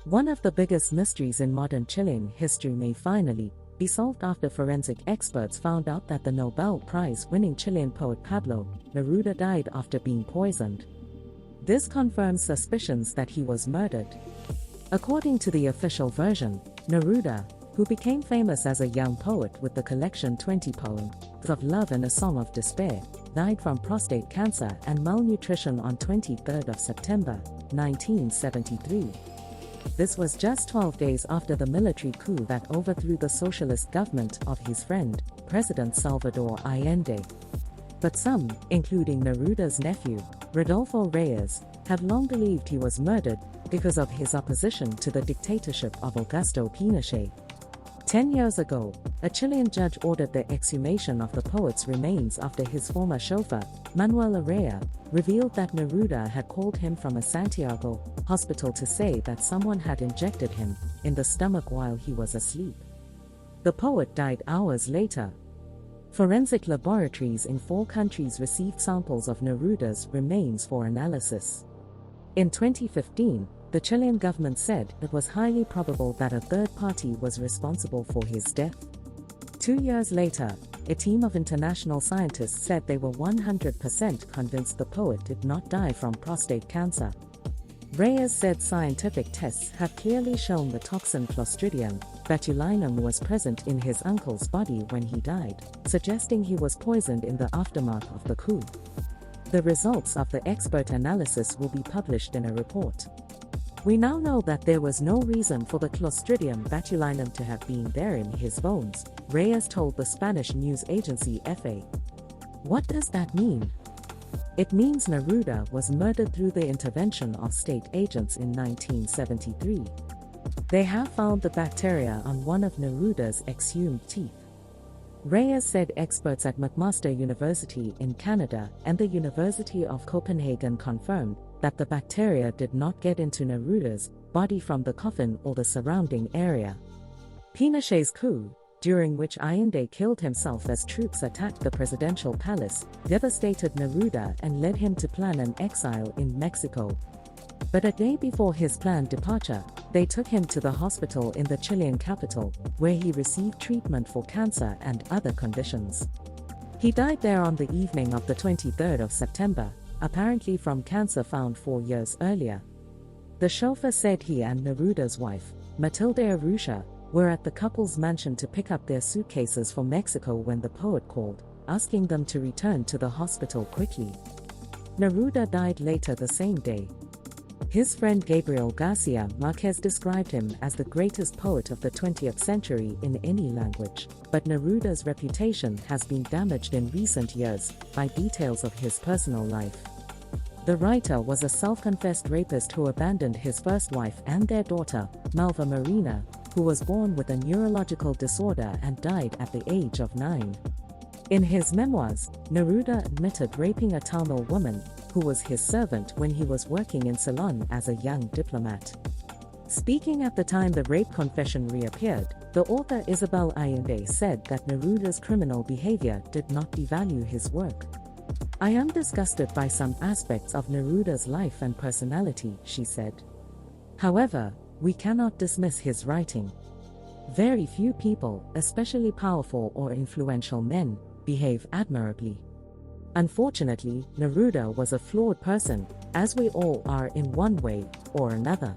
One of the biggest mysteries in modern Chilean history may finally be solved after forensic experts found out that the Nobel Prize-winning Chilean poet Pablo Neruda died after being poisoned. This confirms suspicions that he was murdered. According to the official version, Neruda, who became famous as a young poet with the collection 20 Poems of Love and a Song of Despair, died from prostate cancer and malnutrition on 23rd of September, 1973. This was just 12 days after the military coup that overthrew the socialist government of his friend, President Salvador Allende. But some, including Neruda's nephew, Rodolfo Reyes, have long believed he was murdered because of his opposition to the dictatorship of Augusto Pinochet. 10 years ago, a Chilean judge ordered the exhumation of the poet's remains after his former chauffeur, Manuel Arrea, revealed that Neruda had called him from a Santiago hospital to say that someone had injected him in the stomach while he was asleep. The poet died hours later. Forensic laboratories in 4 countries received samples of Neruda's remains for analysis. In 2015, the Chilean government said it was highly probable that a third party was responsible for his death. 2 years later, a team of international scientists said they were 100% convinced the poet did not die from prostate cancer. Reyes said scientific tests have clearly shown the toxin Clostridium botulinum was present in his uncle's body when he died, suggesting he was poisoned in the aftermath of the coup. The results of the expert analysis will be published in a report. We now know that there was no reason for the Clostridium botulinum to have been there in his bones, Reyes told the Spanish news agency EFE. What does that mean? It means Neruda was murdered through the intervention of state agents in 1973. They have found the bacteria on one of Neruda's exhumed teeth. Reyes said experts at McMaster University in Canada and the University of Copenhagen confirmed that the bacteria did not get into Neruda's body from the coffin or the surrounding area. Pinochet's coup, during which Allende killed himself as troops attacked the presidential palace, devastated Neruda and led him to plan an exile in Mexico. But a day before his planned departure, they took him to the hospital in the Chilean capital, where he received treatment for cancer and other conditions. He died there on the evening of the 23rd of September, apparently from cancer found 4 years earlier. The chauffeur said he and Neruda's wife, Matilde Arusha, were at the couple's mansion to pick up their suitcases for Mexico when the poet called, asking them to return to the hospital quickly. Neruda died later the same day. His friend Gabriel Garcia Marquez described him as the greatest poet of the 20th century in any language, but Neruda's reputation has been damaged in recent years by details of his personal life. The writer was a self-confessed rapist who abandoned his first wife and their daughter, Malva Marina, who was born with a neurological disorder and died at the age of 9. In his memoirs, Neruda admitted raping a Tamil woman, who was his servant when he was working in Ceylon as a young diplomat. Speaking at the time the rape confession reappeared, the author Isabel Allende said that Neruda's criminal behavior did not devalue his work. "I am disgusted by some aspects of Neruda's life and personality," she said. "However, we cannot dismiss his writing. Very few people, especially powerful or influential men, behave admirably. Unfortunately, Neruda was a flawed person, as we all are in one way or another."